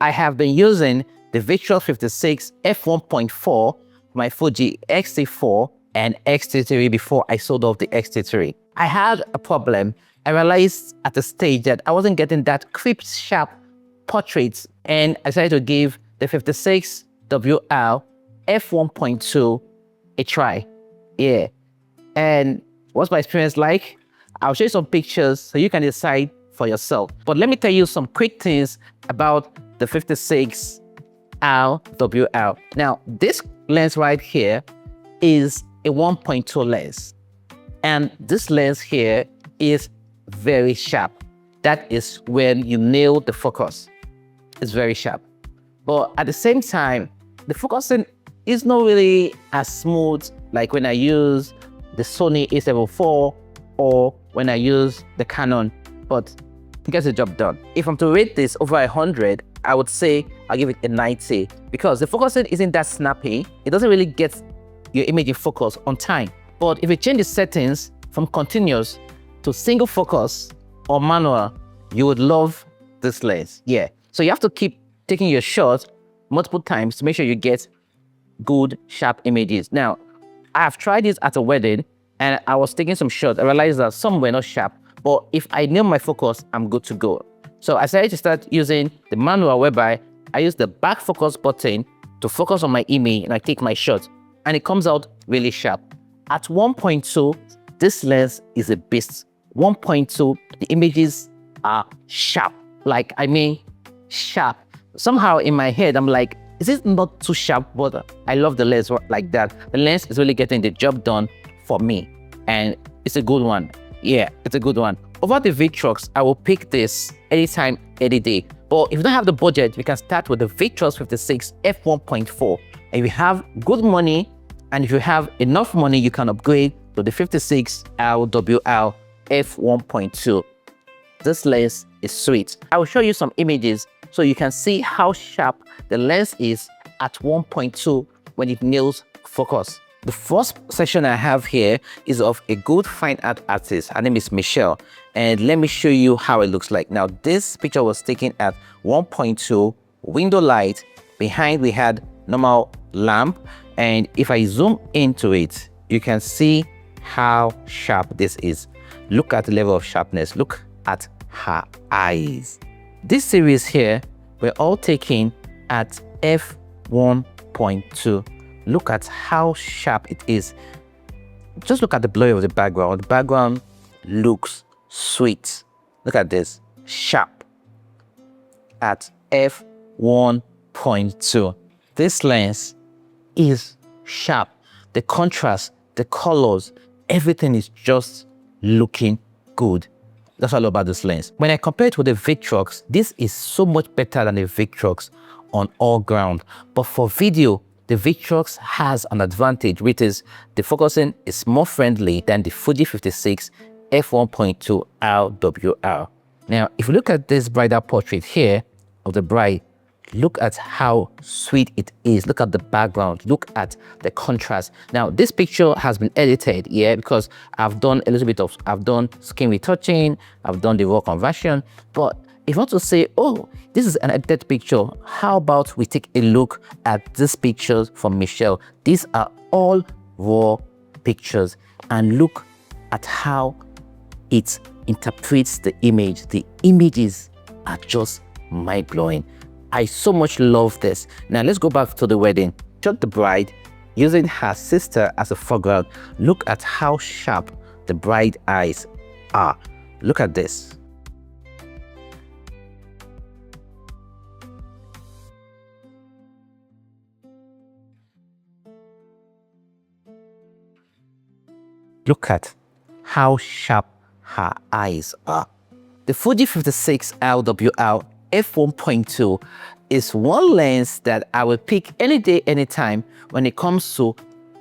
I have been using the Victrex 56 f1.4, my Fuji X-T4 and X-T3 before I sold off the X-T3. I had a problem. I realized at the stage that I wasn't getting that crisp, sharp portraits, and I decided to give the 56WL f1.2 a try. Yeah. And what's my experience like? I'll show you some pictures so you can decide for yourself. But let me tell you some quick things about the 56WL. Now, this lens right here is a 1.2 lens. And this lens here is very sharp. That is when you nail the focus. It's very sharp. But at the same time, the focusing is not really as smooth like when I use the Sony a7 IV or when I use the Canon, but it gets the job done. If I'm to rate this over 100, I would say I'll give it a 90 because the focusing isn't that snappy. It doesn't really get your image in focus on time. But if you change the settings from continuous to single focus or manual, you would love this lens. Yeah. So you have to keep taking your shots multiple times to make sure you get good, sharp images. Now, I have tried this at a wedding and I was taking some shots. I realized that some were not sharp, but if I nail my focus, I'm good to go. So I decided to start using the manual whereby I use the back focus button to focus on my image and I take my shot and it comes out really sharp. At 1.2, this lens is a beast. 1.2, the images are sharp. Like, I mean, sharp. Somehow in my head, I'm like, is it not too sharp? But I love the lens like that. The lens is really getting the job done for me. And it's a good one. Yeah, it's a good one. Over the Victrex, I will pick this anytime, any day. But if you don't have the budget, you can start with the Victrex 56 f1.4. And if you have good money, and if you have enough money, you can upgrade to the 56LWL f1.2. This lens is sweet. I will show you some images so you can see how sharp the lens is at 1.2 when it nails focus. The first section I have here is of a good fine art artist. Her name is Michelle. And let me show you how it looks like. Now, this picture was taken at 1.2 window light. Behind we had normal lamp. And if I zoom into it, you can see how sharp this is. Look at the level of sharpness. Look at her eyes. This series here, we're all taken at f1.2. Look at how sharp it is. Just look at the blur of the background. The background looks sweet. Look at this, sharp at f1.2. This lens is sharp. The contrast, the colors, everything is just looking good. That's all about this lens. When I compare it with the Victrex, this is so much better than the Victrex on all ground. But for video, the Victrex has an advantage, which is the focusing is more friendly than the Fuji 56 f1.2 LWL. Now, if you look at this bridal portrait here of the bride, look at how sweet it is. Look at the background. Look at the contrast. Now, this picture has been edited, yeah, because I've done a little bit of, I've done skin retouching, I've done the raw conversion. But if you want to say, oh, this is an edited picture, how about we take a look at these pictures from Michelle? These are all raw pictures, and look at how it interprets the image. The images are just mind-blowing. I so much love this. Now let's go back to the wedding. Shot the bride using her sister as a foreground. Look at how sharp the bride eyes are. Look at this. Look at how sharp her eyes are. The Fuji 56 LWL f1.2 is one lens that I will pick any day, anytime when it comes to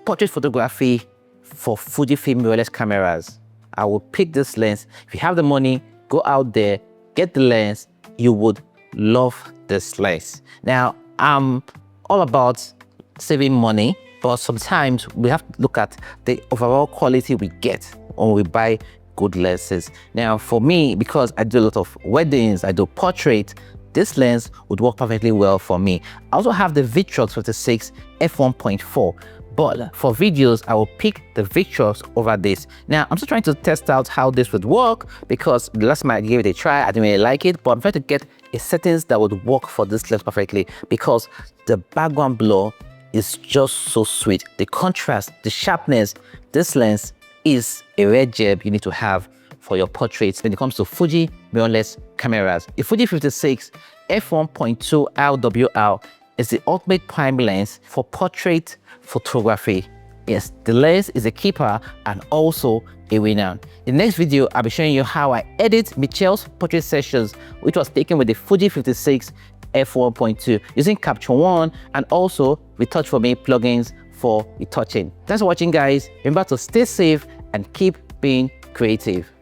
portrait photography for Fujifilm mirrorless cameras. I will pick this lens. If you have the money, go out there, get the lens. You would love this lens. Now, I'm all about saving money, but sometimes we have to look at the overall quality we get when we buy good lenses. Now, for me, because I do a lot of weddings, I do portraits, this lens would work perfectly well for me. I also have the Victrox 56 f1.4. But for videos, I will pick the Victrox over this. Now, I'm still trying to test out how this would work because the last time I gave it a try, I didn't really like it, but I'm trying to get a settings that would work for this lens perfectly because the background blur is just so sweet. The contrast, the sharpness, this lens is a rare gem you need to have for your portraits when it comes to Fuji mirrorless cameras. The Fuji 56 f1.2 RWR is the ultimate prime lens for portrait photography. Yes, the lens is a keeper and also a winner. In the next video, I'll be showing you how I edit Michelle's portrait sessions, which was taken with the Fuji 56 f1.2 using Capture One and also Retouch for Me plugins for retouching. Thanks for watching, guys. Remember to stay safe and keep being creative.